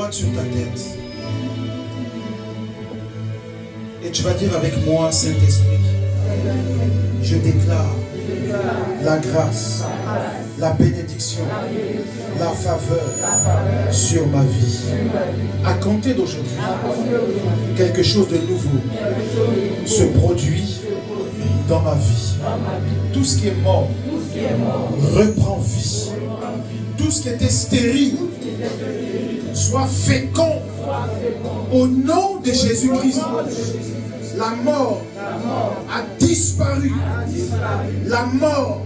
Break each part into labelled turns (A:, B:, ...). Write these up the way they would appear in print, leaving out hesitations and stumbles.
A: étoiles sur ta tête. Et tu vas dire avec moi, Saint-Esprit, je déclare la grâce, la bénédiction, la faveur sur ma vie. À compter d'aujourd'hui, quelque chose de nouveau se produit dans ma vie. Tout ce qui est mort reprend vie. Tout ce qui était stérile soit fécond au nom de Jésus-Christ. La mort a disparu. La mort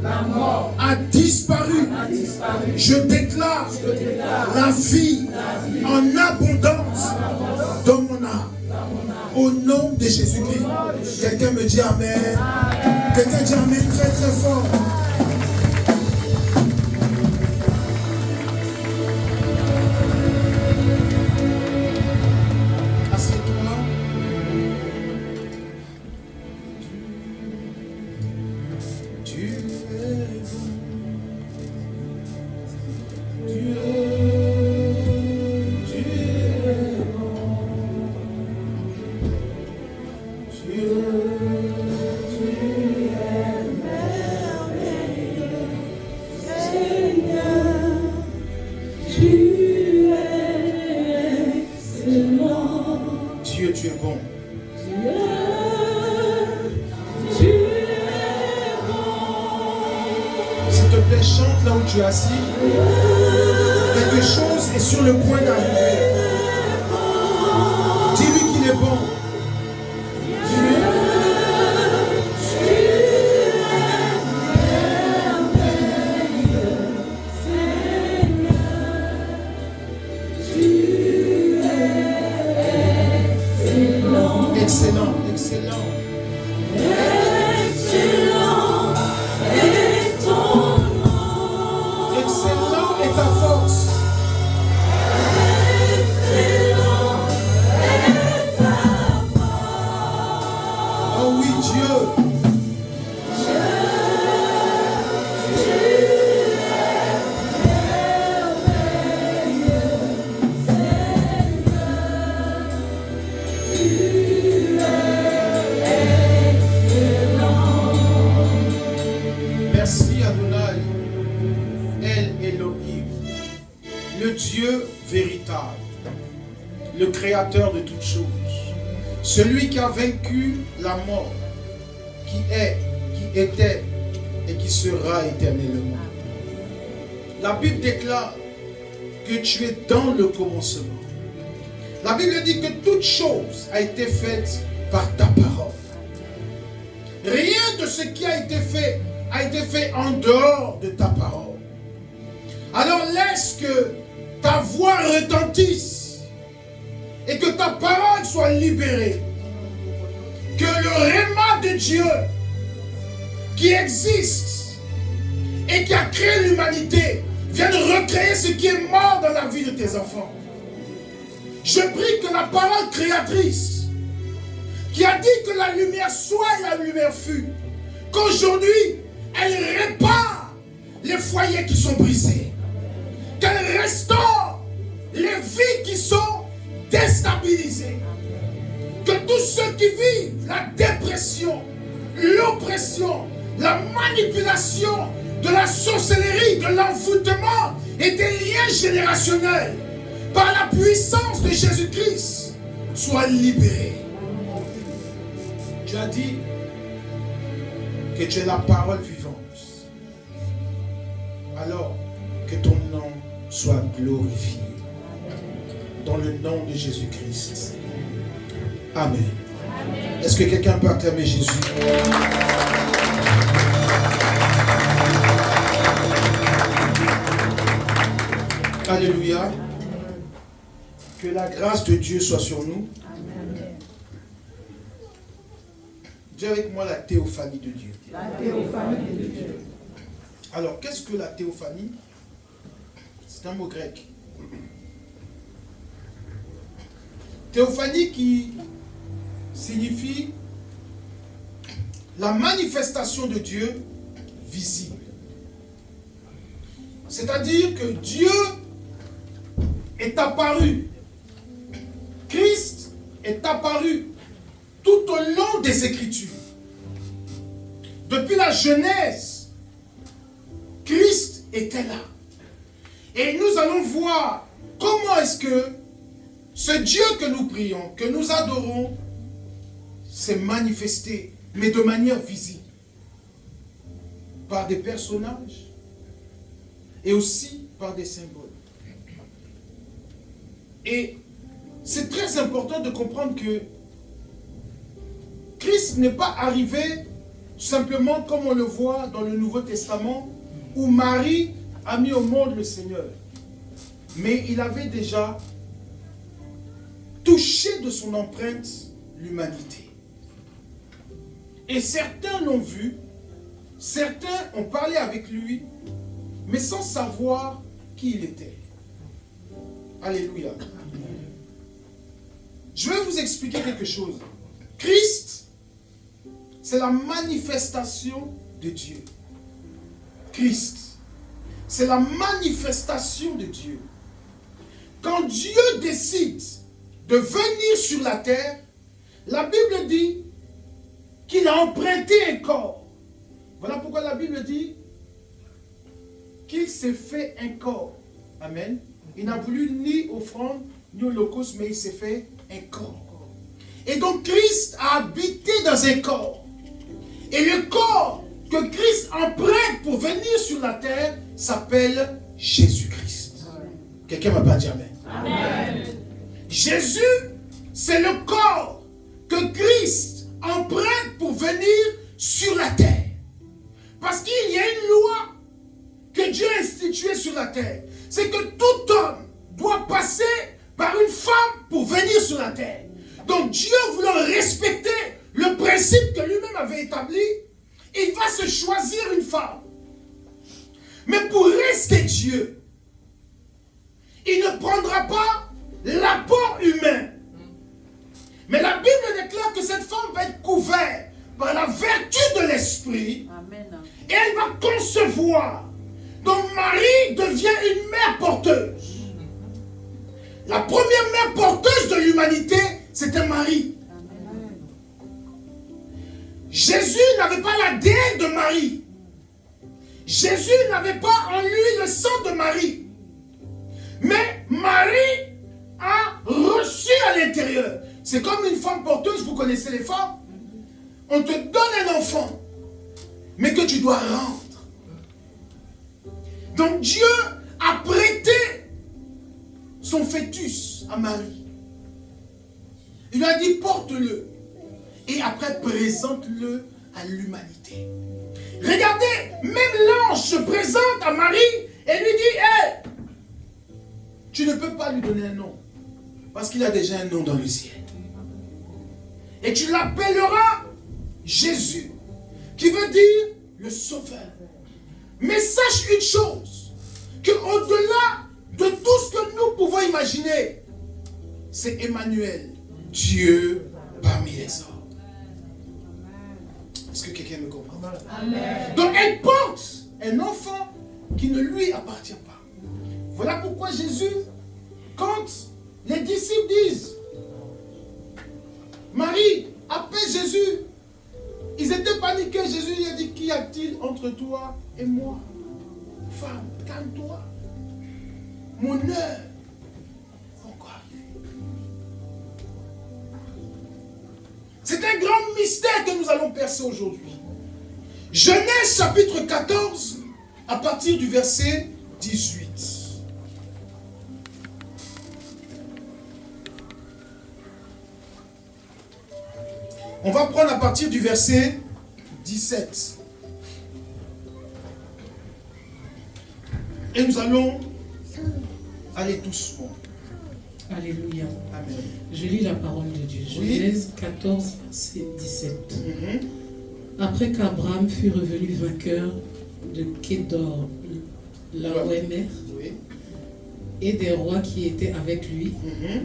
A: a disparu. Je déclare la vie en abondance dans mon âme. Au nom de Jésus-Christ. Quelqu'un me dit Amen. Quelqu'un dit Amen très très fort. Tu es assis, quelque chose est sur le point d'arriver. Dis-lui qu'il est bon. Excellent, excellent. Créateur de toutes choses, celui qui a vaincu la mort, qui est, qui était et qui sera éternellement. La Bible déclare que tu es dans le commencement. La Bible dit que toute chose a été faite par ta parole. Rien de ce qui a été fait en dehors de ta parole. Alors laisse que ta voix retentisse et que ta parole soit libérée. Que le réma de Dieu qui existe et qui a créé l'humanité vienne recréer ce qui est mort dans la vie de tes enfants. Je prie que la parole créatrice qui a dit que la lumière soit et la lumière fut, qu'aujourd'hui elle répare les foyers qui sont brisés, qu'elle restaure les vies qui sont déstabilisés, que tous ceux qui vivent la dépression, l'oppression, la manipulation, de la sorcellerie, de l'envoûtement et des liens générationnels, par la puissance de Jésus-Christ, soient libérés. Tu as dit que tu es la parole vivante. Alors que ton nom soit glorifié. Dans le nom de Jésus-Christ. Amen. Est-ce que quelqu'un peut acclamer Jésus? Alléluia. Que la grâce de Dieu soit sur nous. Dis avec moi la théophanie de Dieu. La théophanie de Dieu. Alors, qu'est-ce que la théophanie? C'est un mot grec. Théophanie qui signifie la manifestation de Dieu visible. C'est-à-dire que Dieu est apparu Christ est apparu tout au long des Écritures. Depuis la Genèse, Christ était là. Et nous allons voir comment est-ce que ce Dieu que nous prions, que nous adorons, s'est manifesté, mais de manière visible. Par des personnages et aussi par des symboles. Et c'est très important de comprendre que Christ n'est pas arrivé simplement comme on le voit dans le Nouveau Testament, où Marie a mis au monde le Seigneur. Mais il avait déjà touché de son empreinte l'humanité. Et certains l'ont vu, certains ont parlé avec lui, mais sans savoir qui il était. Alléluia. Je vais vous expliquer quelque chose. Christ, c'est la manifestation de Dieu. Christ, c'est la manifestation de Dieu. Quand Dieu décide de venir sur la terre, la Bible dit qu'il a emprunté un corps. Voilà pourquoi la Bible dit qu'il s'est fait un corps. Amen. Il n'a voulu ni offrande, ni holocauste, mais il s'est fait un corps. Et donc Christ a habité dans un corps. Et le corps que Christ emprunte pour venir sur la terre s'appelle Jésus-Christ. Quelqu'un m'a pas dit Amen. Amen. Jésus, c'est le corps que Christ emprunte pour venir sur la terre. Parce qu'il y a une loi que Dieu a instituée sur la terre. C'est que tout homme doit passer par une femme pour venir sur la terre. Donc Dieu voulant respecter le principe que lui-même avait établi, il va se choisir une femme. Mais pour rester Dieu, il ne prendra pas l'apport humain. Mais la Bible déclare que cette femme va être couverte par la vertu de l'Esprit. Amen. Et elle va concevoir. Donc Marie devient une mère porteuse. La première mère porteuse de l'humanité, c'était Marie. Amen. Jésus n'avait pas l'ADN de Marie. Jésus n'avait pas en lui le sang de Marie. Mais Marie a reçu à l'intérieur. C'est comme une femme porteuse, vous connaissez les femmes. On te donne un enfant, mais que tu dois rendre. Donc Dieu a prêté son fœtus à Marie. Il lui a dit porte-le. Et après présente-le à l'humanité. Regardez, même l'ange se présente à Marie et lui dit, hey, tu ne peux pas lui donner un nom. Parce qu'il a déjà un nom dans le ciel. Et tu l'appelleras Jésus. Qui veut dire le Sauveur. Mais sache une chose. Qu'au-delà de tout ce que nous pouvons imaginer, c'est Emmanuel. Dieu parmi les hommes. Est-ce que quelqu'un me comprend? Amen. Donc elle porte un enfant qui ne lui appartient pas. Voilà pourquoi Jésus, quand les disciples disent, Marie, appelle Jésus, ils étaient paniqués. Jésus lui a dit, qu'y a-t-il entre toi et moi? Femme, calme-toi. Mon heure va encore arriver. C'est un grand mystère que nous allons percer aujourd'hui. Genèse chapitre 14, à partir du verset 18. On va prendre à partir du verset 17. Et nous allons aller doucement.
B: Alléluia.
A: Amen.
B: Je lis la parole de Dieu. Genèse 14, verset 17. Après qu'Abraham fut revenu vainqueur de Kédor, Laouémer, et des rois qui étaient avec lui,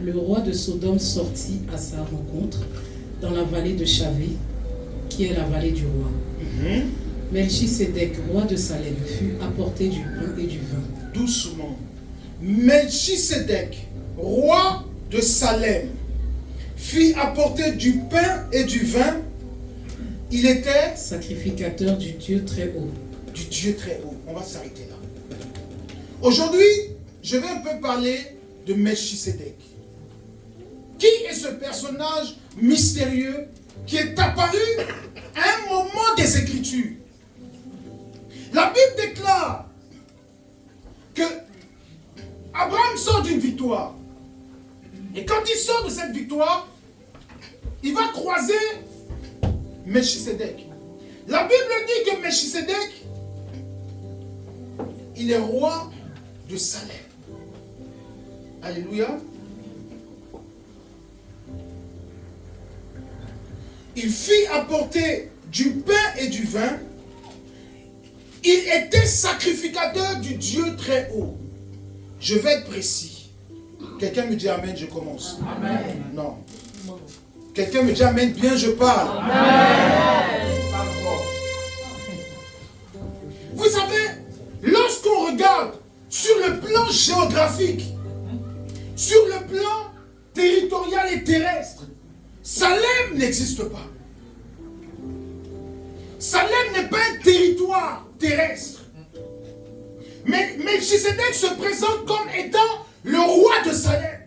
B: le roi de Sodome sortit à sa rencontre dans la vallée de Chavé, qui est la vallée du roi. Melchisédek, roi de Salem, fut apporté du pain et du vin.
A: Doucement. Melchisédek, roi de Salem, fit apporter du pain et du vin. Il était
B: sacrificateur du Dieu très haut.
A: Du Dieu très haut. On va s'arrêter là. Aujourd'hui, je vais un peu parler de Melchisedec. Qui est ce personnage mystérieux qui est apparu à un moment des Écritures? La Bible déclare que Abraham sort d'une victoire. Et quand il sort de cette victoire, il va croiser Melchisedec. La Bible dit que Melchisedec, il est roi de Salem. Alléluia. Il fit apporter du pain et du vin. Il était sacrificateur du Dieu très haut. Je vais être précis. Quelqu'un me dit Amen, je commence.
C: Amen.
A: Non. Quelqu'un me dit Amen, bien je parle.
C: Amen.
A: Vous savez, lorsqu'on regarde sur le plan géographique, sur le plan territorial et terrestre, Salem n'existe pas. Salem n'est pas un territoire terrestre. Mais Melchisedec se présente comme étant le roi de Salem.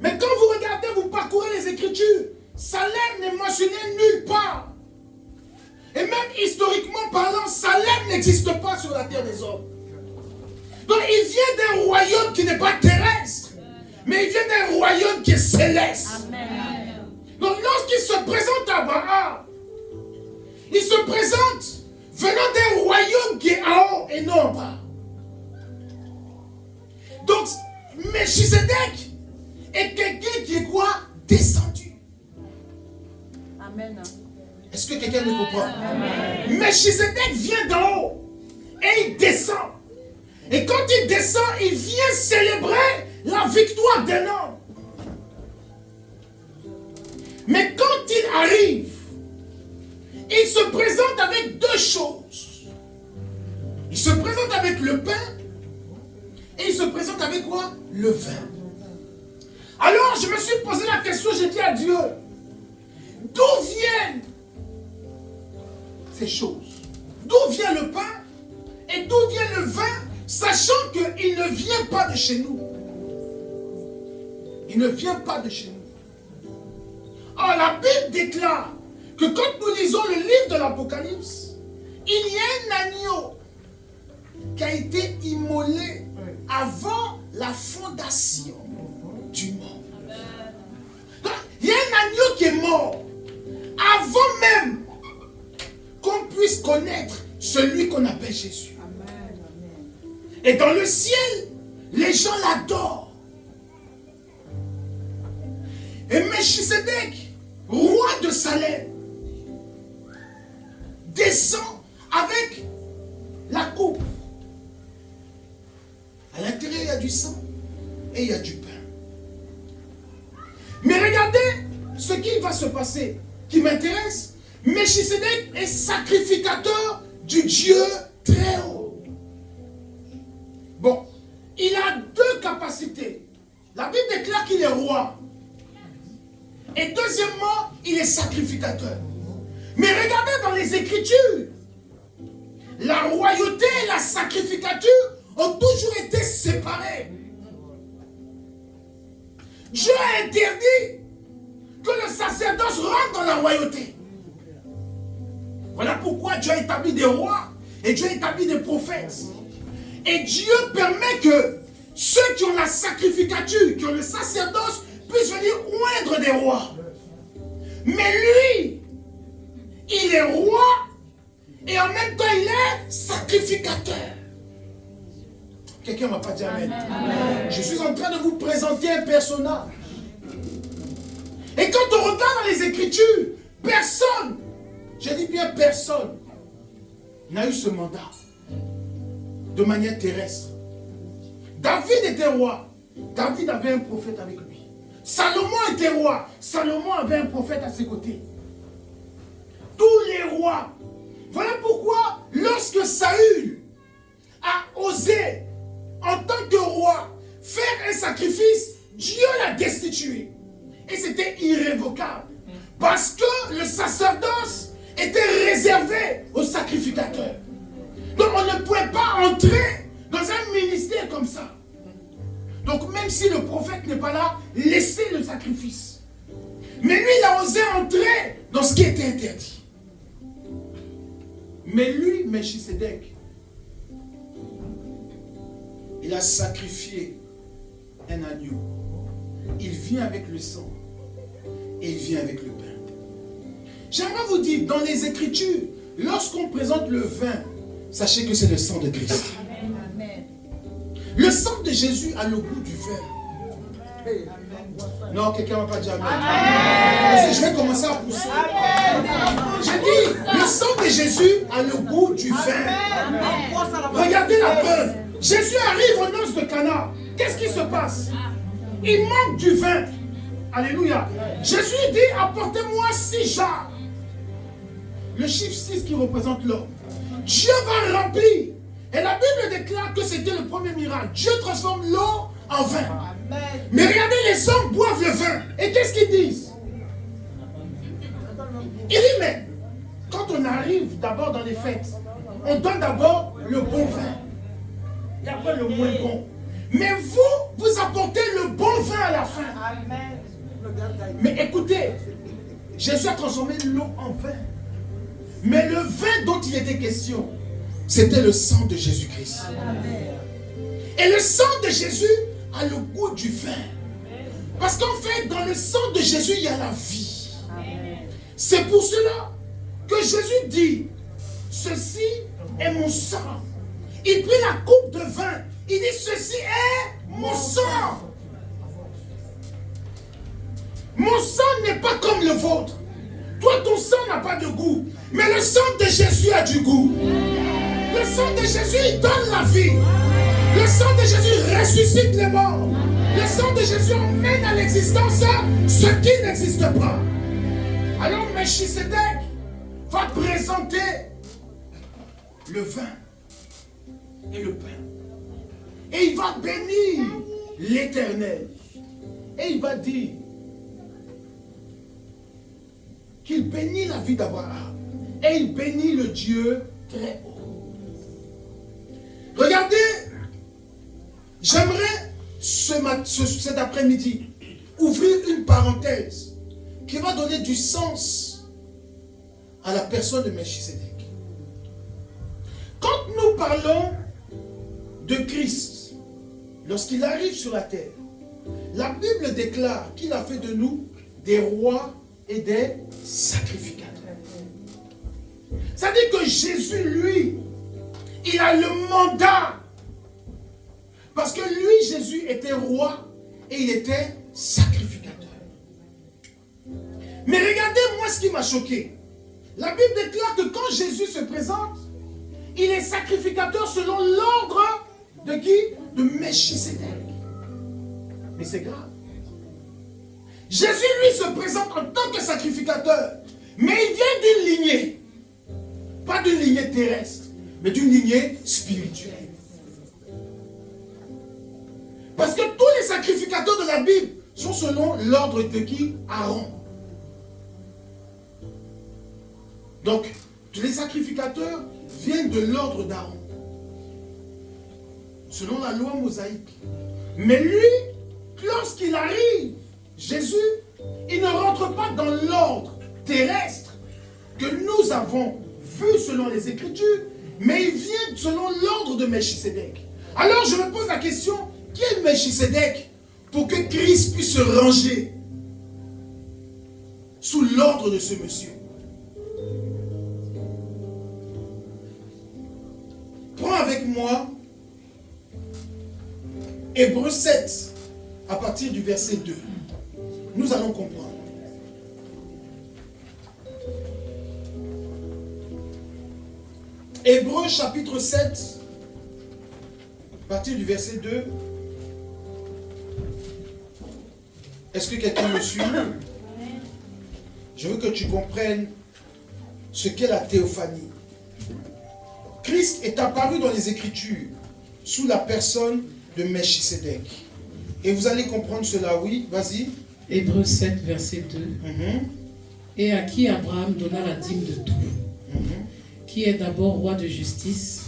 A: Mais quand vous regardez, vous parcourez les Écritures, Salem n'est mentionné nulle part. Et même historiquement parlant, Salem n'existe pas sur la terre des hommes. Donc il vient d'un royaume qui n'est pas terrestre, mais il vient d'un royaume qui est céleste.
C: Amen.
A: Donc lorsqu'il se présente à Abraham, il se présente venant d'un royaume qui est en haut et non en bas. Donc Melchisedec est quelqu'un qui est quoi? Descendu.
C: Amen.
A: Est-ce que quelqu'un me comprend? Melchisedec vient d'en haut et il descend. Et quand il descend, il vient célébrer la victoire d'un homme. Mais quand il arrive, il se présente avec deux choses. Il se présente avec le pain et il se présente avec quoi? Le vin. Alors je me suis posé la question, j'ai dit à Dieu, d'où viennent ces choses? D'où vient le pain et d'où vient le vin, sachant qu'il ne vient pas de chez nous? Il ne vient pas de chez nous. Or la Bible déclare que quand nous lisons le livre de l'Apocalypse, il y a un agneau qui a été immolé avant la fondation du monde. Donc, il y a un agneau qui est mort avant même qu'on puisse connaître celui qu'on appelle Jésus. Et dans le ciel, les gens l'adorent. Et Melchisedec, roi de Salem, descend avec la coupe. À l'intérieur, il y a du sang et il y a du pain. Mais regardez ce qui va se passer, qui m'intéresse. Melchisedec est sacrificateur du Dieu très haut. Bon, il a deux capacités. La Bible déclare qu'il est roi. Et deuxièmement, il est sacrificateur. Mais regardez dans les Écritures, la royauté et la sacrificature ont toujours été séparées. Dieu a interdit que le sacerdoce rentre dans la royauté. Voilà pourquoi Dieu a établi des rois et Dieu a établi des prophètes. Et Dieu permet que ceux qui ont la sacrificature, qui ont le sacerdoce, puissent venir oindre des rois. Mais lui, il est roi et en même temps il est sacrificateur. Quelqu'un ne m'a pas dit amen. Amen. Je suis en train de vous présenter un personnage. Et quand on regarde dans les Écritures, personne, je dis bien personne, n'a eu ce mandat de manière terrestre. David était roi. David avait un prophète avec lui. Salomon était roi. Salomon avait un prophète à ses côtés. Tous les rois. Voilà pourquoi, lorsque Saül a osé, en tant que roi, faire un sacrifice, Dieu l'a destitué. Et c'était réservé aux sacrificateurs. Donc on ne pouvait pas entrer dans un ministère comme ça. Donc même si le prophète n'est pas là, laissez le sacrifice. Mais lui, il a osé entrer dans ce qui était interdit. Mais lui, Melchisedec, il a sacrifié un agneau. Il vient avec le sang et il vient avec le pain. J'aimerais vous dire, dans les Écritures, lorsqu'on présente le vin, sachez que c'est le sang de Christ.
C: Amen.
A: Le sang de Jésus a le goût du vin. Non, quelqu'un va pas dire amen. Parce que je vais commencer à pousser. J'ai dit, le sang de Jésus a le goût du vin. Regardez la preuve. Jésus arrive aux noces de Cana. Qu'est-ce qui se passe? Il manque du vin. Alléluia. Jésus dit, apportez-moi 6 jarres. Le chiffre 6 qui représente l'homme. Dieu va remplir. Et la Bible déclare que c'était le premier miracle. Dieu transforme l'eau en vin. Mais regardez, les hommes boivent le vin. Et qu'est-ce qu'ils disent? Il dit, mais quand on arrive d'abord dans les fêtes, on donne d'abord le bon vin. Et après le moins bon. Mais vous apportez le bon vin à la fin. Mais écoutez, Jésus a transformé l'eau en vin. Mais le vin dont il était question, c'était le sang de Jésus-Christ. Et le sang de Jésus a le goût du vin. Parce qu'en fait, dans le sang de Jésus, il y a la vie. C'est pour cela que Jésus dit, ceci est mon sang. Il prit la coupe de vin. Il dit, ceci est mon sang. Mon sang n'est pas comme le vôtre. Toi, ton sang n'a pas de goût. Mais le sang de Jésus a du goût. Le sang de Jésus, il donne la vie. Le sang de Jésus ressuscite les morts. Le sang de Jésus emmène à l'existence ce qui n'existe pas. Alors, Melchisedec va présenter le vin et le pain. Et il va bénir l'Éternel. Et il va dire qu'il bénit la vie d'Abraham. Et il bénit le Dieu très haut. Regardez, j'aimerais cet après-midi ouvrir une parenthèse qui va donner du sens à la personne de Melchisedec. Quand nous parlons de Christ, lorsqu'il arrive sur la terre, la Bible déclare qu'il a fait de nous des rois et des sacrificateurs. Ça dit que Jésus, lui, il a le mandat. Parce que lui, Jésus, était roi et il était sacrificateur. Mais regardez-moi ce qui m'a choqué. La Bible déclare que quand Jésus se présente, il est sacrificateur selon l'ordre de qui? De Melchisedec. Mais c'est grave. Jésus, lui, se présente en tant que sacrificateur. Mais il vient d'une lignée. Pas d'une lignée terrestre, mais d'une lignée spirituelle. Parce que tous les sacrificateurs de la Bible sont selon l'ordre de qui? Aaron. Donc, tous les sacrificateurs viennent de l'ordre d'Aaron. Selon la loi mosaïque. Mais lui, lorsqu'il arrive, Jésus, il ne rentre pas dans l'ordre terrestre que nous avons vu selon les Écritures, mais il vient selon l'ordre de Melchisedec. Alors je me pose la question, qui est Melchisedec pour que Christ puisse se ranger sous l'ordre de ce monsieur? Prends avec moi Hébreux 7 à partir du verset 2. Nous allons comprendre. Hébreux chapitre 7, à partir du verset 2. Est-ce que quelqu'un me suit? Je veux que tu comprennes ce qu'est la théophanie. Christ est apparu dans les Écritures sous la personne de Melchisedec. Et vous allez comprendre cela, oui, vas-y.
B: Hébreux 7, verset 2. Et à qui Abraham donna la dîme de tout. qui est d'abord roi de justice,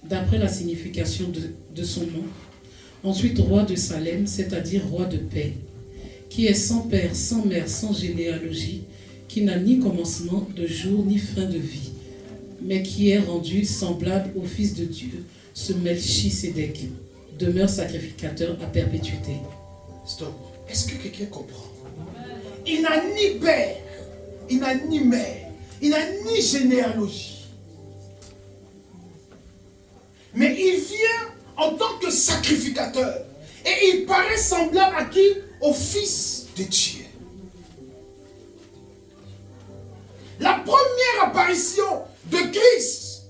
B: d'après la signification de son nom. Ensuite, roi de Salem, c'est-à-dire roi de paix, qui est sans père, sans mère, sans généalogie, qui n'a ni commencement de jour ni fin de vie, mais qui est rendu semblable au Fils de Dieu, ce Melchisédek, demeure sacrificateur à perpétuité.
A: Stop. Est-ce que quelqu'un comprend? Il n'a ni père, il n'a ni mère, il n'a ni généalogie. Mais il vient en tant que sacrificateur. Et il paraît semblable à qui? Au Fils de Dieu. La première apparition de Christ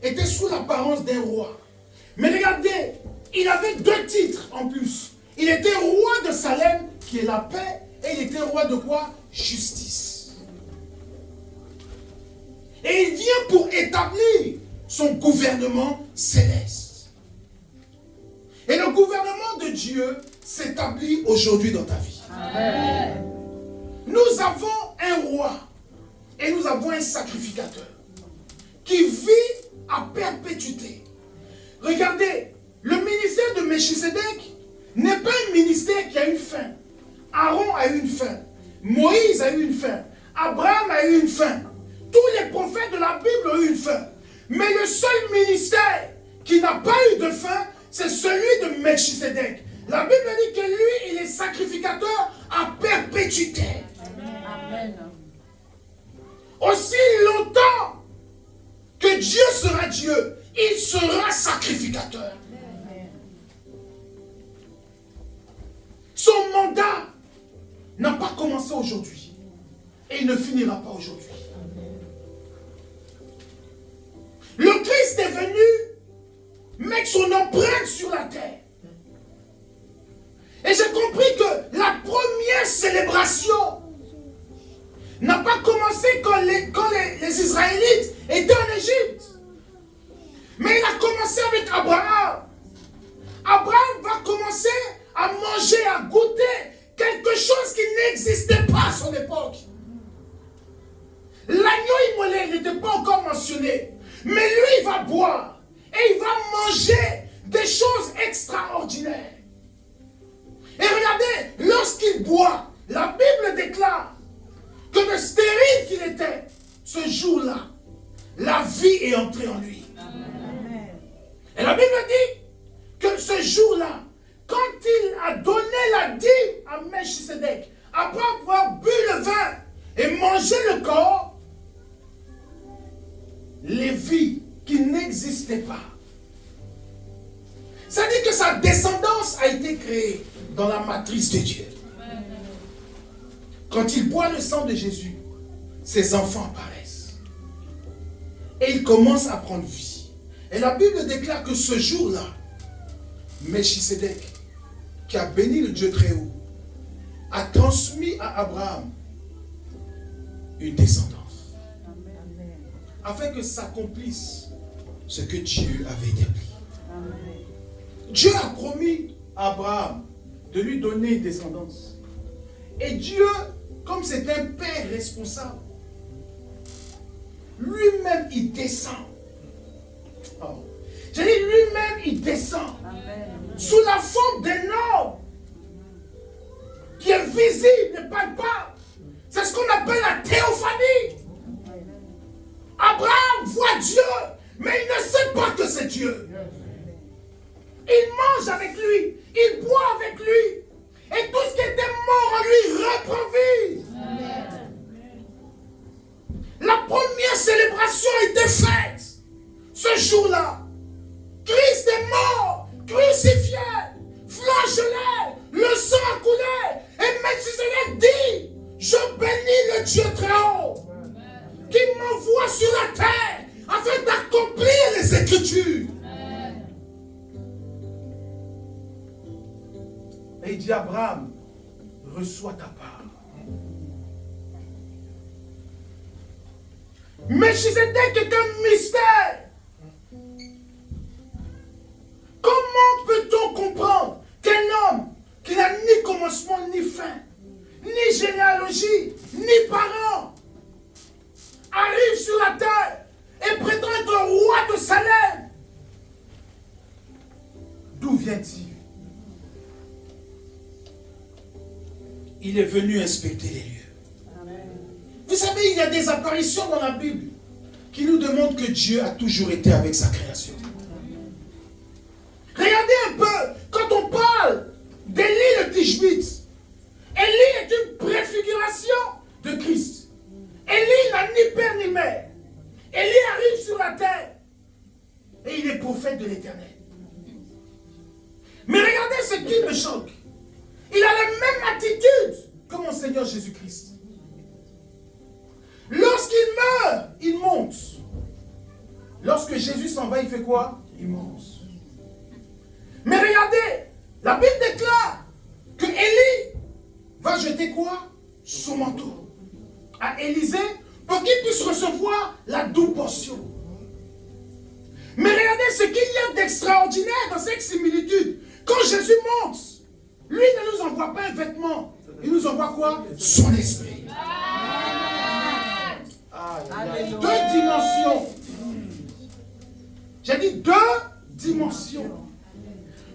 A: était sous l'apparence d'un roi. Mais regardez, il avait 2 titres en plus. Il était roi de Salem, qui est la paix, et il était roi de quoi? Justice. Et il vient pour établir son gouvernement céleste. Et le gouvernement de Dieu s'établit aujourd'hui dans ta vie. Amen. Nous avons un roi et nous avons un sacrificateur qui vit à perpétuité. Regardez, le ministère de Melchisédek n'est pas un ministère qui a une fin. Aaron a eu une fin. Moïse a eu une fin. Abraham a eu une fin. Tous les prophètes de la Bible ont eu une fin. Mais le seul ministère qui n'a pas eu de fin, c'est celui de Melchisédek. La Bible dit que lui, il est sacrificateur à perpétuité.
C: Amen.
A: Aussi longtemps que Dieu sera Dieu, il sera sacrificateur. Son mandat n'a pas commencé aujourd'hui et il ne finira pas aujourd'hui. Le Christ est venu mettre son empreinte sur la terre. Et j'ai compris que la première célébration n'a pas commencé quand les Israélites étaient en Égypte. Mais il a commencé avec Abraham. Abraham va commencer à manger, à goûter quelque chose qui n'existait pas à son époque. L'agneau immolé n'était pas encore mentionné. Mais lui, il va boire et il va manger des choses extraordinaires. Et regardez, lorsqu'il boit, la Bible déclare que le stérile qu'il était, ce jour-là, la vie est entrée en lui. Amen. Et la Bible dit que ce jour-là, quand il a donné la dîme à Melchisédek, après avoir bu le vin et mangé le corps, les vies qui n'existaient pas. Ça dit que sa descendance a été créée dans la matrice de Dieu. Quand il boit le sang de Jésus, ses enfants apparaissent. Et il commence à prendre vie. Et la Bible déclare que ce jour-là, Melchisédek, qui a béni le Dieu très haut, a transmis à Abraham une descendance. Afin que s'accomplisse ce que Dieu avait établi. Dieu a promis à Abraham de lui donner une descendance. Et Dieu, comme c'est un père responsable, lui-même il descend. Oh. J'ai dit lui-même il descend. Amen. Sous la forme d'un homme qui est visible, ne parle pas. C'est ce qu'on appelle la théophanie. Abraham voit Dieu, mais il ne sait pas que c'est Dieu. Il mange avec lui, il boit avec lui. Et tout ce qui était mort en lui reprend vie. Amen. La première célébration a été faite. Ce jour-là, Christ est mort, crucifié, flagellé, le sang a coulé. Et Melchisédek dit, je bénis le Dieu très haut, qui m'envoie sur la terre afin d'accomplir les Écritures. Et il dit, Abraham, reçois ta part. Melchisédek est un mystère. Comment peut-on comprendre qu'un homme qui n'a ni commencement ni fin, ni généalogie, ni parents, arrive sur la terre vient-il? Il est venu inspecter les lieux. Amen. Vous savez, il y a des apparitions dans la Bible qui nous démontrent que Dieu a toujours été avec sa création. Regardez un peu, quand on parle d'Élie le Tishbite, Élie est une préfiguration de Christ. Élie n'a ni père ni mère. Élie arrive sur la terre et il est prophète de l'Éternel. Mais regardez ce qui me choque. Il a la même attitude que mon Seigneur Jésus-Christ. Lorsqu'il meurt, il monte. Lorsque Jésus s'en va, il fait quoi? Il monte. Mais regardez, la Bible déclare que Élie va jeter quoi? Son manteau à Élisée pour qu'il puisse recevoir la double portion. Mais regardez ce qu'il y a d'extraordinaire dans cette similitude. Quand Jésus monte, lui ne nous envoie pas un vêtement. Il nous envoie quoi? Son esprit. Deux dimensions. J'ai dit deux dimensions.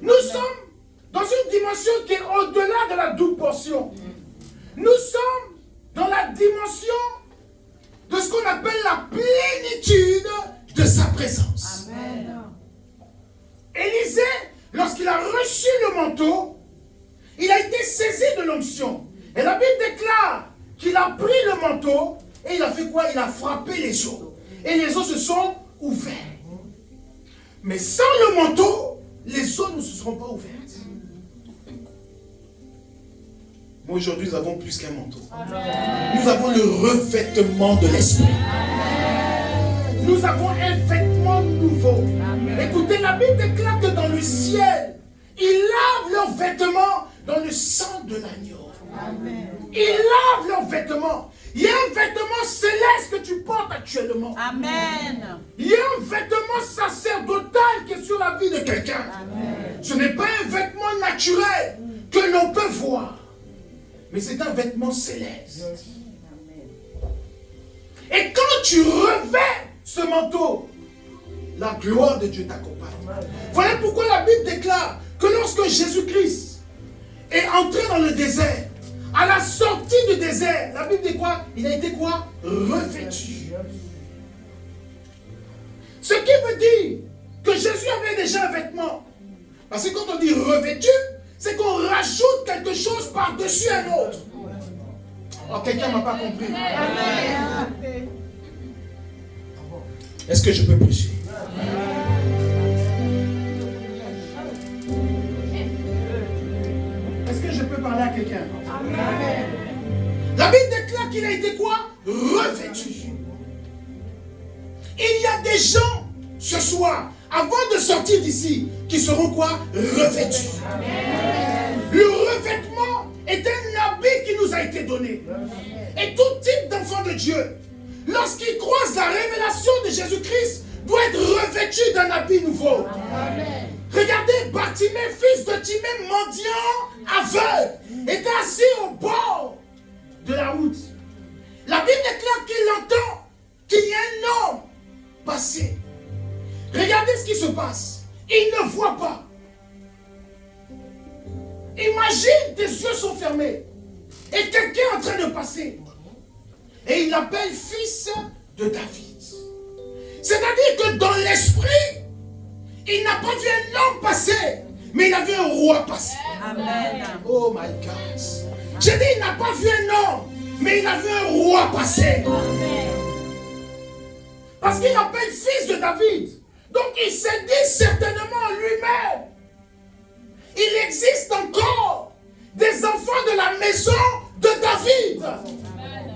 A: Nous sommes dans une dimension qui est au-delà de la double portion. Nous sommes dans la dimension de ce qu'on appelle la plénitude de sa présence. Amen. Élisée, lorsqu'il a reçu le manteau, il a été saisi de l'onction. Et la Bible déclare qu'il a pris le manteau et il a fait quoi? Il a frappé les eaux. Et les eaux se sont ouvertes. Mais sans le manteau, les eaux ne se seront pas ouvertes. Moi, aujourd'hui, nous avons plus qu'un manteau. Amen. Nous avons le revêtement de l'esprit. Nous avons un vêtement nouveau. Amen. Écoutez, la Bible déclare que dans le ciel, ils lavent leurs vêtements dans le sang de l'agneau. Ils lavent leurs vêtements. Il y a un vêtement céleste que tu portes actuellement. Amen. Il y a un vêtement sacerdotal qui est sur la vie de quelqu'un. Ce n'est pas un vêtement naturel que l'on peut voir. Mais c'est un vêtement céleste. Et quand tu revêts ce manteau, la gloire de Dieu t'accompagne. Voilà pourquoi la Bible déclare que lorsque Jésus-Christ est entré dans le désert, à la sortie du désert, la Bible dit quoi? Il a été quoi? Revêtu. Ce qui veut dire que Jésus avait déjà un vêtement. Parce que quand on dit revêtu, c'est qu'on rajoute quelque chose par-dessus un autre. Oh, quelqu'un ne m'a pas compris. Est-ce que je peux prêcher? Est-ce que je peux parler à quelqu'un? La Bible déclare qu'il a été quoi? Revêtu. Il y a des gens ce soir, avant de sortir d'ici, qui seront quoi? Revêtus. Le revêtement est un habit qui nous a été donné. Et tout type d'enfant de Dieu, lorsqu'il croise la révélation de Jésus-Christ, doit être revêtu d'un habit nouveau. Amen. Regardez, Bartimée, fils de Timée, mendiant, aveugle, était assis au bord de la route. La Bible déclare qu'il entend qu'il y a un homme passer. Regardez ce qui se passe. Il ne voit pas. Imagine, tes yeux sont fermés. Et quelqu'un est en train de passer. Et il l'appelle fils de David. C'est-à-dire que dans l'esprit, il n'a pas vu un homme passer, mais il a vu un roi passer. Amen. Oh my God. J'ai dit, il n'a pas vu un homme, mais il a vu un roi passer. Amen. Parce qu'il l'appelle fils de David. Donc il s'est dit certainement en lui-même, il existe encore des enfants de la maison de David. Amen.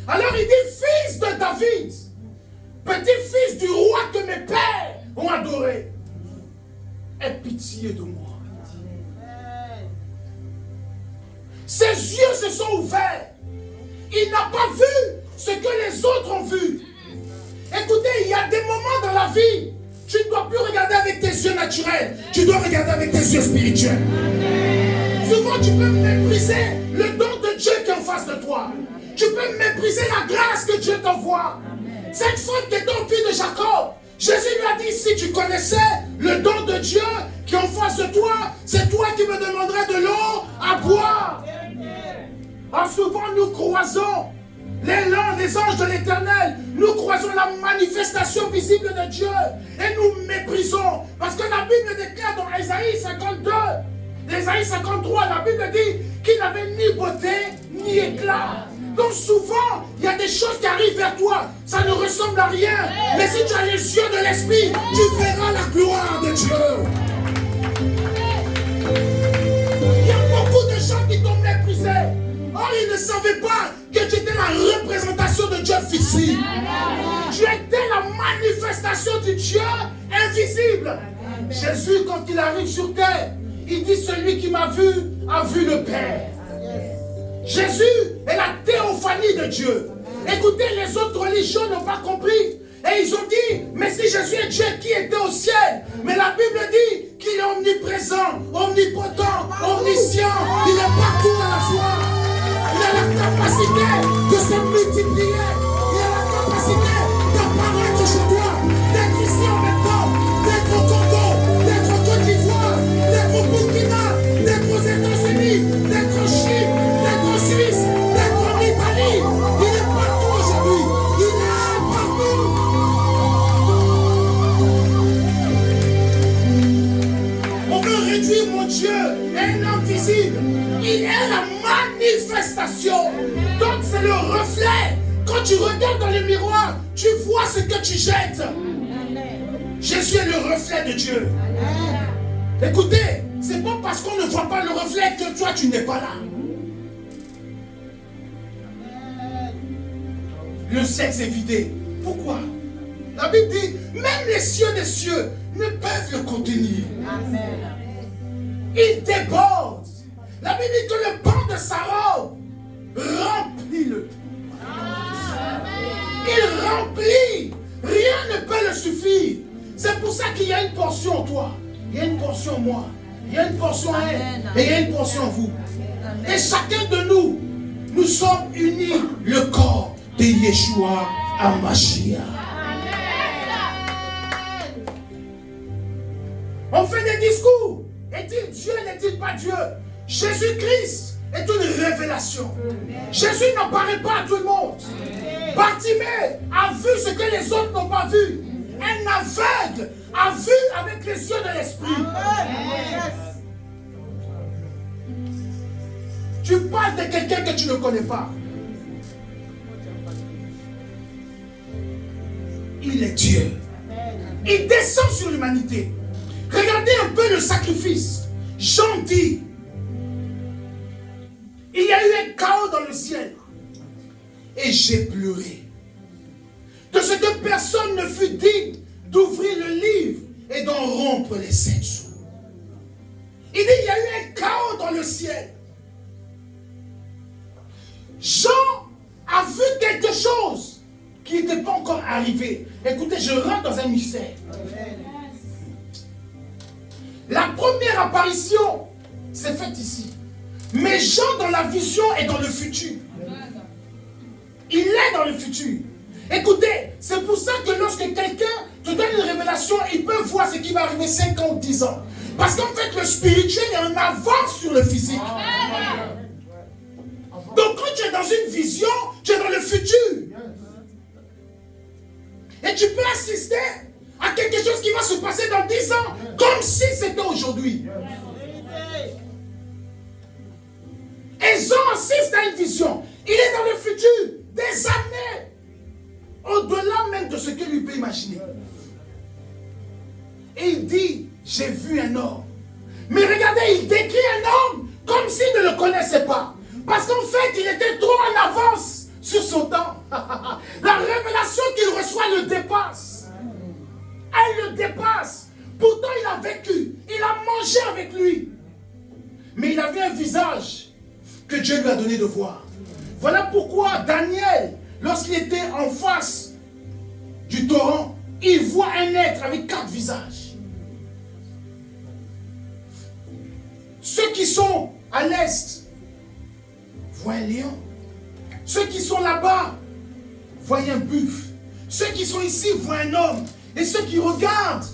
A: Alors il dit fils de David, petit-fils du roi que mes pères ont adoré. Aie pitié de moi. Ses yeux se sont ouverts. Il n'a pas vu ce que les autres ont vu. Écoutez, il y a des moments dans la vie, tu ne dois plus regarder avec tes yeux naturels. Tu dois regarder avec tes yeux spirituels. Souvent, tu peux mépriser le don de Dieu qui est en face de toi. Tu peux mépriser la grâce que Dieu t'envoie. Cette femme qui était au pied de Jacob, Jésus lui a dit, si tu connaissais le don de Dieu qui est en face de toi, c'est toi qui me demanderais de l'eau à boire. Alors souvent nous croisons les anges de l'Éternel, nous croisons la manifestation visible de Dieu et nous méprisons. Parce que la Bible déclare dans Ésaïe 52, Ésaïe 53, la Bible dit qu'il n'avait ni beauté ni éclat. Donc souvent, il y a des choses qui arrivent vers toi, ça ne ressemble à rien. Mais si tu as les yeux de l'esprit, tu verras la gloire de Dieu. Il y a beaucoup de gens qui t'ont méprisé. Or, ils ne savaient pas que tu étais la représentation de Dieu visible. Tu étais la manifestation du Dieu invisible. Jésus, quand il arrive sur terre, il dit, celui qui m'a vu a vu le Père. Jésus est la théophanie de Dieu. Écoutez, les autres religions n'ont pas compris. Et ils ont dit, mais si Jésus est Dieu qui était au ciel, mais la Bible dit qu'il est omniprésent, omnipotent, omniscient, il est partout à la fois. Il a la capacité de se multiplier, il a la capacité d'apparaître chez toi, d'être ici en même temps, d'être au Congo, d'être au Côte d'Ivoire, d'être au Burkina, d'être aux États-Unis, d'être en Chine, d'être en Suisse, d'être en Italie. Il est partout aujourd'hui. Il est partout. On veut réduire mon Dieu à un homme visible. Il est la manifestation. Donc c'est le reflet. Quand tu regardes dans le miroir, tu vois ce que tu jettes. Jésus est le reflet de Dieu. Écoutez, c'est pas parce qu'on ne voit pas le reflet que toi tu n'es pas là. Le sexe est vidé. Pourquoi? La Bible dit, même les cieux des cieux ne peuvent le contenir. Il déborde. La Bible dit que le pan de sa robe remplit le tout. Il remplit. Rien ne peut le suffire. C'est pour ça qu'il y a une portion en toi. Il y a une portion en moi. Il y a une portion en elle. Et il y a une portion en vous. Et chacun de nous, nous sommes unis, le corps de Yeshua HaMashiach. On fait des discours. Est-il Dieu, n'est-il pas Dieu? Jésus-Christ est une révélation. Jésus n'apparaît pas à tout le monde. Bartimée a vu ce que les autres n'ont pas vu. Un aveugle a vu avec les yeux de l'esprit. Tu parles de quelqu'un que tu ne connais pas. Il est Dieu. Il descend sur l'humanité. Regardez un peu le sacrifice. Jean dit, il y a eu un chaos dans le ciel. Et j'ai pleuré. De ce que personne ne fut digne d'ouvrir le livre et d'en rompre les 7 jours. Il dit, il y a eu un chaos dans le ciel. Jean a vu quelque chose qui n'était pas encore arrivé. Écoutez, je rentre dans un mystère. La première apparition s'est faite ici. Mais Jean dans la vision est dans le futur. Il est dans le futur. Écoutez, c'est pour ça que lorsque quelqu'un te donne une révélation, il peut voir ce qui va arriver 5 ans ou 10 ans. Parce qu'en fait, le spirituel est en avance sur le physique. Donc quand tu es dans une vision, tu es dans le futur. Et tu peux assister à quelque chose qui va se passer dans 10 ans, comme si c'était aujourd'hui. Et Jean assiste à une vision. Il est dans le futur, des années, au-delà même de ce que lui peut imaginer. Et il dit, j'ai vu un homme. Mais regardez, il décrit un homme comme s'il ne le connaissait pas. Parce qu'en fait, il était trop en avance sur son temps. La révélation qu'il reçoit le dépasse. Elle le dépasse. Pourtant, il a vécu. Il a mangé avec lui. Mais il avait un visage que Dieu lui a donné de voir. Voilà pourquoi Daniel, lorsqu'il était en face du torrent, il voit un être avec 4 visages. Ceux qui sont à l'est voient un lion. Ceux qui sont là-bas voient un buffle. Ceux qui sont ici voient un homme. Et ceux qui regardent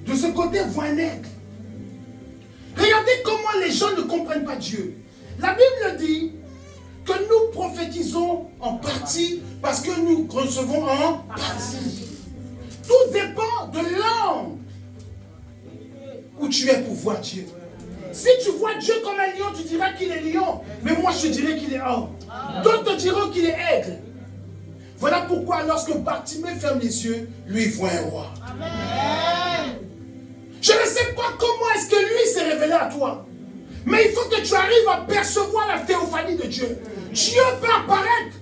A: de ce côté voit un aigle. Regardez comment les gens ne comprennent pas Dieu. La Bible dit que nous prophétisons en partie parce que nous recevons en partie. Tout dépend de l'angle où tu es pour voir Dieu. Si tu vois Dieu comme un lion, tu diras qu'il est lion. Mais moi, je dirais qu'il est homme. D'autres te diront qu'il est aigle. Voilà pourquoi lorsque Bartimée ferme les yeux, lui il voit un roi. Amen. Je ne sais pas comment est-ce que lui s'est révélé à toi. Mais il faut que tu arrives à percevoir la théophanie de Dieu. Dieu peut apparaître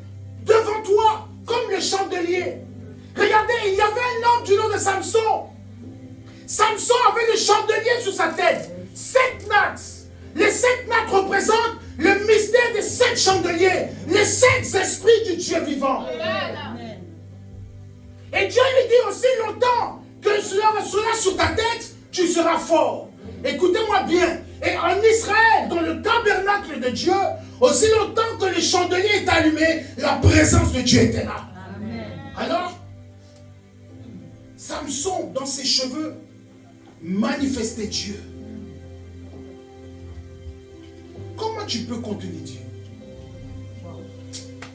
A: devant toi comme le chandelier. Regardez, il y avait un homme du nom de Samson. Samson avait le chandelier sur sa tête. 7 nattes. Les 7 nattes représentent le mystère des 7 chandeliers. Les 7 esprits du Dieu vivant. Amen. Et Dieu lui dit aussi longtemps que cela sur ta tête, tu seras fort. Écoutez-moi bien. Et en Israël, dans le tabernacle de Dieu, aussi longtemps que le chandelier est allumé, la présence de Dieu était là. Amen. Alors, Samson, dans ses cheveux, manifestait Dieu. Comment tu peux contenir Dieu?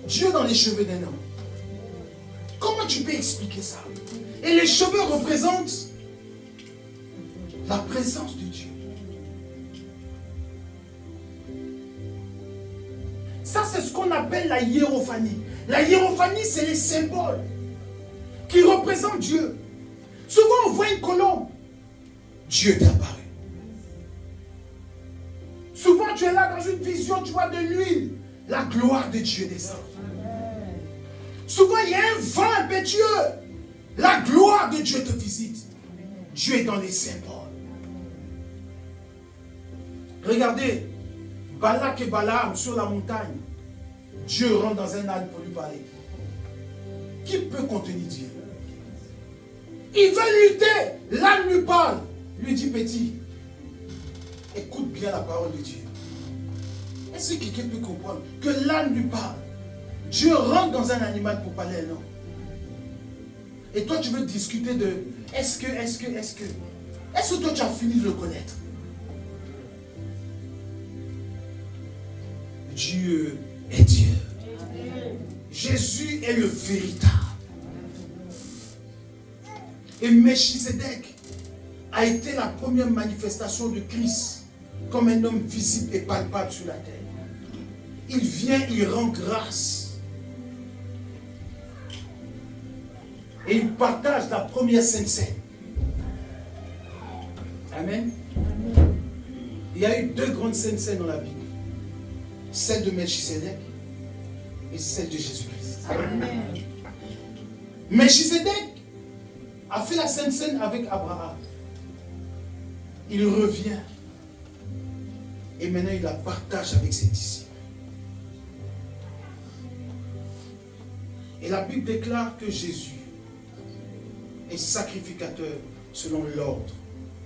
A: Dieu dans les cheveux d'un homme. Comment tu peux expliquer ça? Et les cheveux représentent la présence de Dieu. Ça, c'est ce qu'on appelle la hiérophanie. La hiérophanie, c'est les symboles qui représentent Dieu. Souvent, on voit une colombe. Dieu t'est apparu. Souvent, tu es là dans une vision, tu vois de l'huile. La gloire de Dieu descend. Souvent, il y a un vent impétueux. La gloire de Dieu te visite. Dieu est dans les symboles. Regardez, Balak et Balaam sur la montagne. Dieu rentre dans un âne pour lui parler. Qui peut contenir Dieu? Il veut lutter. L'âne lui parle. Lui dit, petit, écoute bien la parole de Dieu. Est-ce que quelqu'un peut comprendre que l'âne lui parle? Dieu rentre dans un animal pour parler à un homme. Et toi, tu veux discuter de est-ce que toi, tu as fini de le connaître? Dieu est Dieu. Jésus est le véritable. Et Melchisedec a été la première manifestation de Christ comme un homme visible et palpable sur la terre. Il vient, il rend grâce. Et il partage la première Sainte Seine. Amen. Il y a eu 2 grandes Saintes Seines dans la Bible. Celle de Melchisedec et celle de Jésus-Christ. Amen. Melchisedec a fait la Sainte Seine avec Abraham. Il revient. Et maintenant il la partage avec ses disciples. Et la Bible déclare que Jésus est sacrificateur selon l'ordre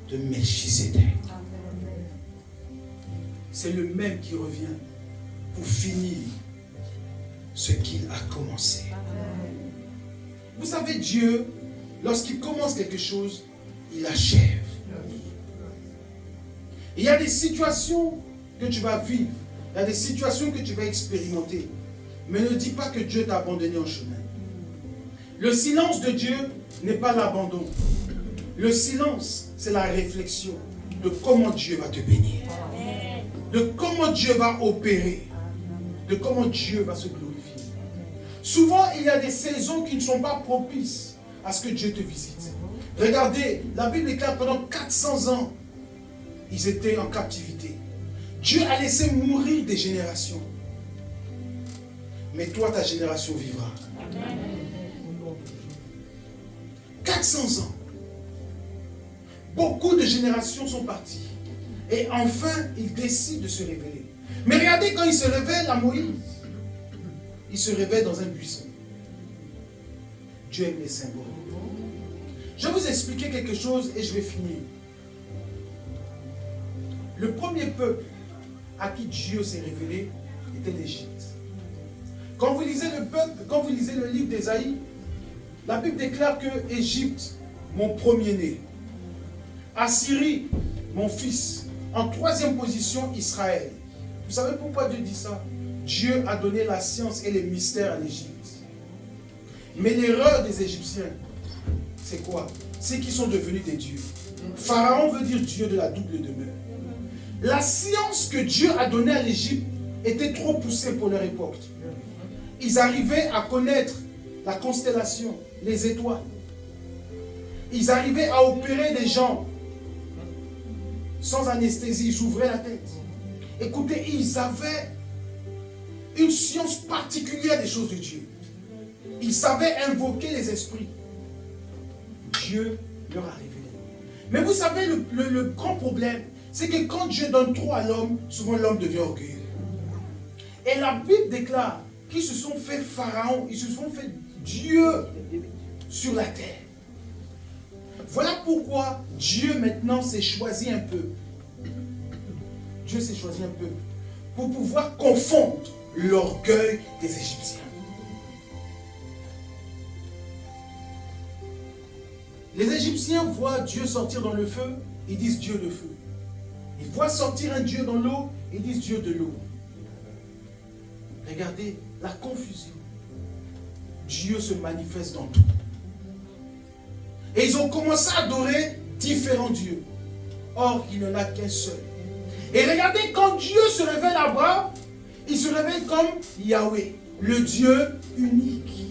A: de Melchisedec. C'est le même qui revient pour finir ce qu'il a commencé. Vous savez, Dieu, lorsqu'il commence quelque chose, il achève. Il y a des situations que tu vas vivre, il y a des situations que tu vas expérimenter. Mais ne dis pas que Dieu t'a abandonné en chemin. Le silence de Dieu n'est pas l'abandon. Le silence, c'est la réflexion de comment Dieu va te bénir. De comment Dieu va opérer. De comment Dieu va se glorifier. Souvent, il y a des saisons qui ne sont pas propices à ce que Dieu te visite. Regardez, la Bible déclare pendant 400 ans, ils étaient en captivité. Dieu a laissé mourir des générations. Mais toi, ta génération vivra. 400 ans. Beaucoup de générations sont parties. Et enfin, il décide de se révéler. Mais regardez, quand il se révèle à Moïse, il se révèle dans un buisson. Dieu aime les symboles. Je vais vous expliquer quelque chose et je vais finir. Le premier peuple à qui Dieu s'est révélé était l'Égypte. Quand vous lisez le livre d'Ésaïe, la Bible déclare que Égypte, mon premier-né. Assyrie, mon fils. En troisième position, Israël. Vous savez pourquoi Dieu dit ça? Dieu a donné la science et les mystères à l'Égypte. Mais l'erreur des Égyptiens, c'est quoi? C'est qu'ils sont devenus des dieux. Pharaon veut dire Dieu de la double demeure. La science que Dieu a donnée à l'Égypte était trop poussée pour leur époque. Ils arrivaient à connaître la constellation, les étoiles. Ils arrivaient à opérer des gens sans anesthésie, ils ouvraient la tête. Écoutez, ils avaient une science particulière des choses de Dieu. Ils savaient invoquer les esprits. Dieu leur a révélé. Mais vous savez, le grand problème, c'est que quand Dieu donne trop à l'homme, souvent l'homme devient orgueilleux. Et la Bible déclare qu'ils se sont fait pharaon, ils se sont fait Dieu sur la terre. Voilà pourquoi Dieu maintenant s'est choisi un peu. Dieu s'est choisi un peu pour pouvoir confondre l'orgueil des Égyptiens. Les Égyptiens voient Dieu sortir dans le feu, ils disent Dieu de feu. Ils voient sortir un Dieu dans l'eau, ils disent Dieu de l'eau. Regardez la confusion. Dieu se manifeste dans tout. Et ils ont commencé à adorer différents dieux. Or, il n'y en a qu'un seul. Et regardez, quand Dieu se révèle à Abraham, il se révèle comme Yahweh, le Dieu unique.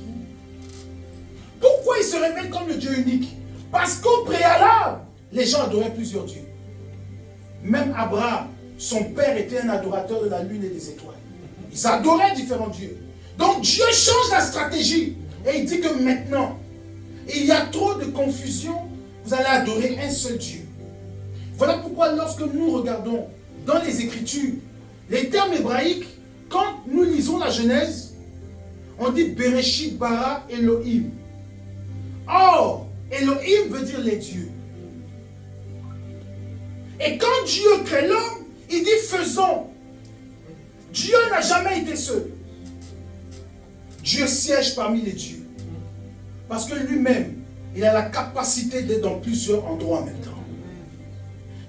A: Pourquoi il se révèle comme le Dieu unique? Parce qu'au préalable, les gens adoraient plusieurs dieux. Même Abraham, son père était un adorateur de la lune et des étoiles. Ils adoraient différents dieux. Donc Dieu change la stratégie. Et il dit que maintenant, il y a trop de confusion, vous allez adorer un seul Dieu. Voilà pourquoi lorsque nous regardons dans les Écritures, les termes hébraïques, quand nous lisons la Genèse, on dit Bereshit bara Elohim. Or, Elohim veut dire les dieux. Et quand Dieu crée l'homme, il dit faisons. Dieu n'a jamais été seul. Dieu siège parmi les dieux. Parce que lui-même, il a la capacité d'être dans plusieurs endroits en même temps.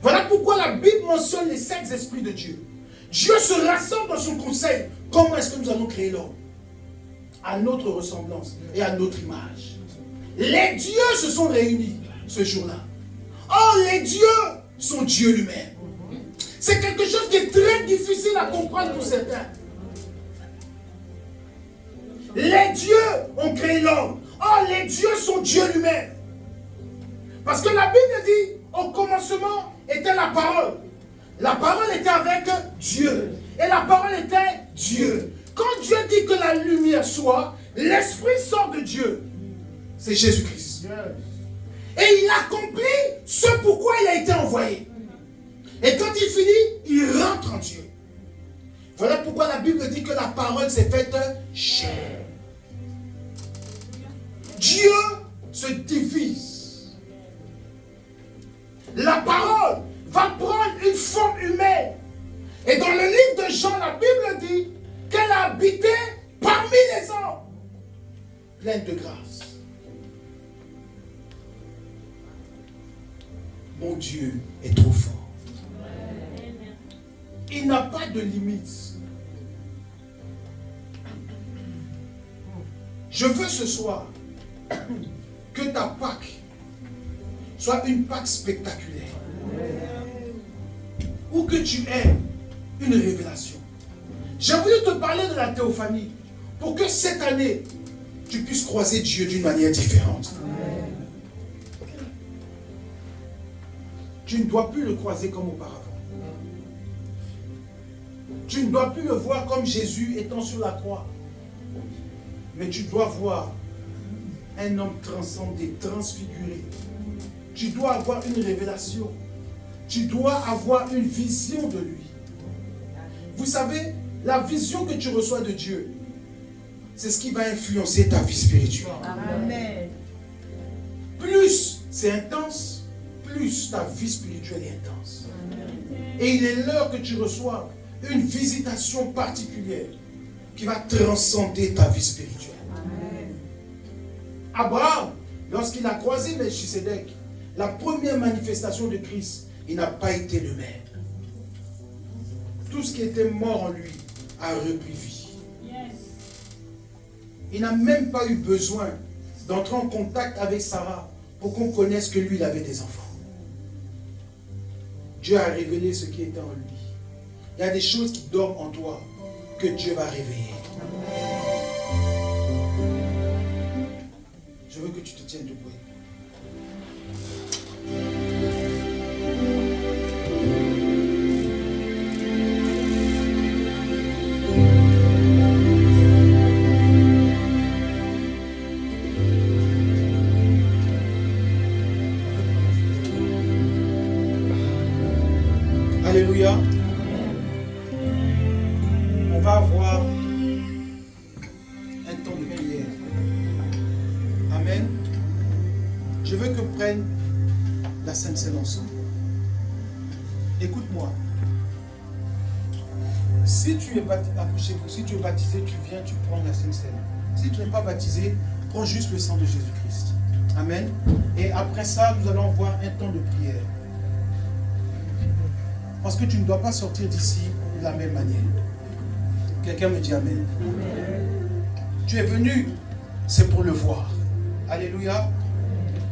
A: Voilà pourquoi la Bible mentionne les 5 esprits de Dieu. Dieu se rassemble dans son conseil. Comment est-ce que nous allons créer l'homme? À notre ressemblance et à notre image. Les dieux se sont réunis ce jour-là. Oh, les dieux sont Dieu lui-même. C'est quelque chose qui est très difficile à comprendre pour certains. Les dieux ont créé l'homme. Oh, les dieux sont Dieu lui-même. Parce que la Bible dit, au commencement était la parole. La parole était avec Dieu. Et la parole était Dieu. Quand Dieu dit que la lumière soit, l'esprit sort de Dieu. C'est Jésus-Christ. Et il accomplit ce pourquoi il a été envoyé. Et quand il finit, il rentre en Dieu. Voilà pourquoi la Bible dit que la parole s'est faite chair. Dieu se divise. La parole va prendre une forme humaine. Et dans le livre de Jean, la Bible dit qu'elle a habité parmi les hommes, pleine de grâce. Mon Dieu est trop fort. Il n'a pas de limite. Je veux ce soir que ta Pâque soit une Pâque spectaculaire. Ou que tu aies une révélation. J'ai voulu te parler de la théophanie pour que cette année, tu puisses croiser Dieu d'une manière différente. Tu ne dois plus le croiser comme auparavant. Tu ne dois plus le voir comme Jésus étant sur la croix. Mais tu dois voir un homme transcendé, transfiguré. Tu dois avoir une révélation. Tu dois avoir une vision de lui. Vous savez, la vision que tu reçois de Dieu, c'est ce qui va influencer ta vie spirituelle.
C: Amen.
A: Plus c'est intense, plus ta vie spirituelle est intense. Et il est l'heure que tu reçois une visitation particulière qui va transcender ta vie spirituelle. Abraham, lorsqu'il a croisé Melchisedec, la première manifestation de Christ, il n'a pas été le même. Tout ce qui était mort en lui a repris vie. Il n'a même pas eu besoin d'entrer en contact avec Sarah pour qu'on connaisse que lui, il avait des enfants. Dieu a révélé ce qui était en lui. Il y a des choses qui dorment en toi que Dieu va réveiller. Je veux que tu te tiennes debout. Alléluia. On va avoir un temps de prière. Amen. Je veux que vous preniez la Sainte Seine ensemble. Écoute-moi. Si tu es baptisé, si tu es baptisé, tu viens, tu prends la Sainte Seine. Si tu n'es pas baptisé, prends juste le sang de Jésus-Christ. Amen. Et après ça, nous allons avoir un temps de prière. Parce que tu ne dois pas sortir d'ici de la même manière. Quelqu'un me dit Amen. Amen. Tu es venu, c'est pour le voir. Alléluia.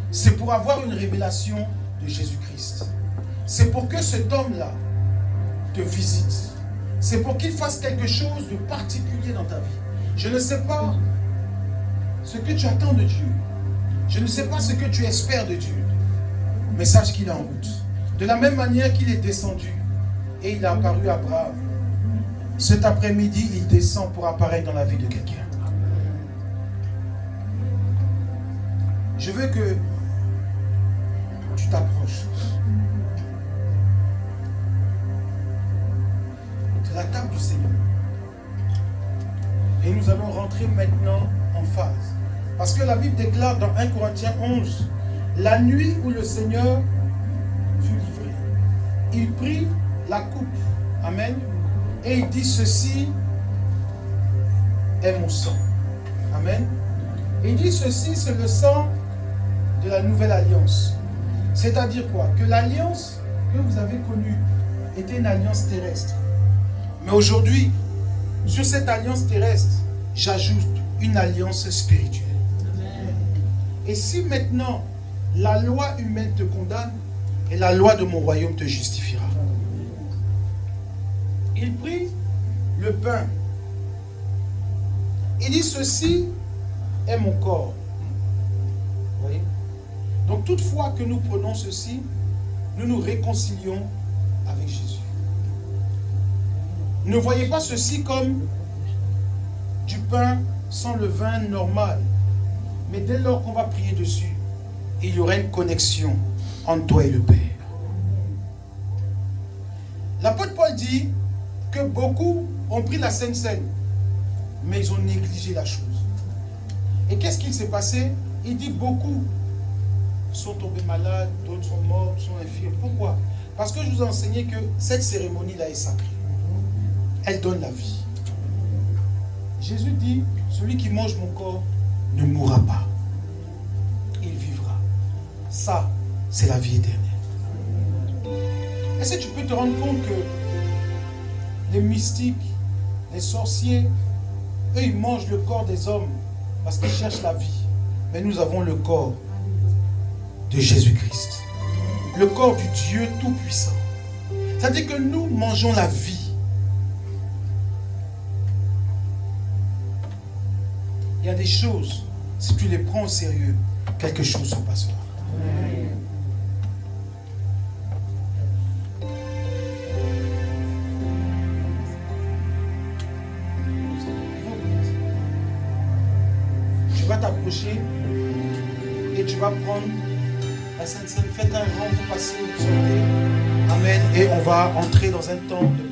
A: C'est pour avoir une révélation de Jésus-Christ. C'est pour que cet homme-là te visite. C'est pour qu'il fasse quelque chose de particulier dans ta vie. Je ne sais pas ce que tu attends de Dieu. Je ne sais pas ce que tu espères de Dieu. Mais sache qu'il est en route. De la même manière qu'il est descendu et il a apparu à Abraham. Cet après-midi, il descend pour apparaître dans la vie de quelqu'un. Je veux que tu t'approches de la table du Seigneur. Et nous allons rentrer maintenant en phase. Parce que la Bible déclare dans 1 Corinthiens 11, la nuit où le Seigneur fut livré, il prit la coupe. Amen. Et il dit, ceci est mon sang. Amen. Et il dit, ceci c'est le sang de la nouvelle alliance. C'est-à-dire quoi? Que l'alliance que vous avez connue était une alliance terrestre. Mais aujourd'hui, sur cette alliance terrestre, j'ajoute une alliance spirituelle. Amen. Et si maintenant la loi humaine te condamne, et la loi de mon royaume te justifiera. Il prit le pain. Il dit, ceci est mon corps. Vous voyez? Donc toutefois que nous prenons ceci, nous nous réconcilions avec Jésus. Ne voyez pas ceci comme du pain sans levain normal. Mais dès lors qu'on va prier dessus, il y aura une connexion entre toi et le Père. L'apôtre Paul dit que beaucoup ont pris la Sainte Seine, mais ils ont négligé la chose. Et qu'est-ce qu'il s'est passé? Il dit beaucoup sont tombés malades, d'autres sont morts, sont infirmes. Pourquoi? Parce que je vous ai enseigné que cette cérémonie-là est sacrée. Elle donne la vie. Jésus dit, celui qui mange mon corps ne mourra pas. Il vivra. Ça, c'est la vie éternelle. Est-ce que tu peux te rendre compte que les mystiques, les sorciers, eux, ils mangent le corps des hommes parce qu'ils cherchent la vie. Mais nous avons le corps de Jésus-Christ. Le corps du Dieu Tout-Puissant. C'est-à-dire que nous mangeons la vie. Il y a des choses, si tu les prends au sérieux, quelque chose se passera. Tu vas t'approcher et tu vas prendre la Sainte Seine. Faites un rang, vous passez, vous sortez. Amen. Et on va entrer dans un temps de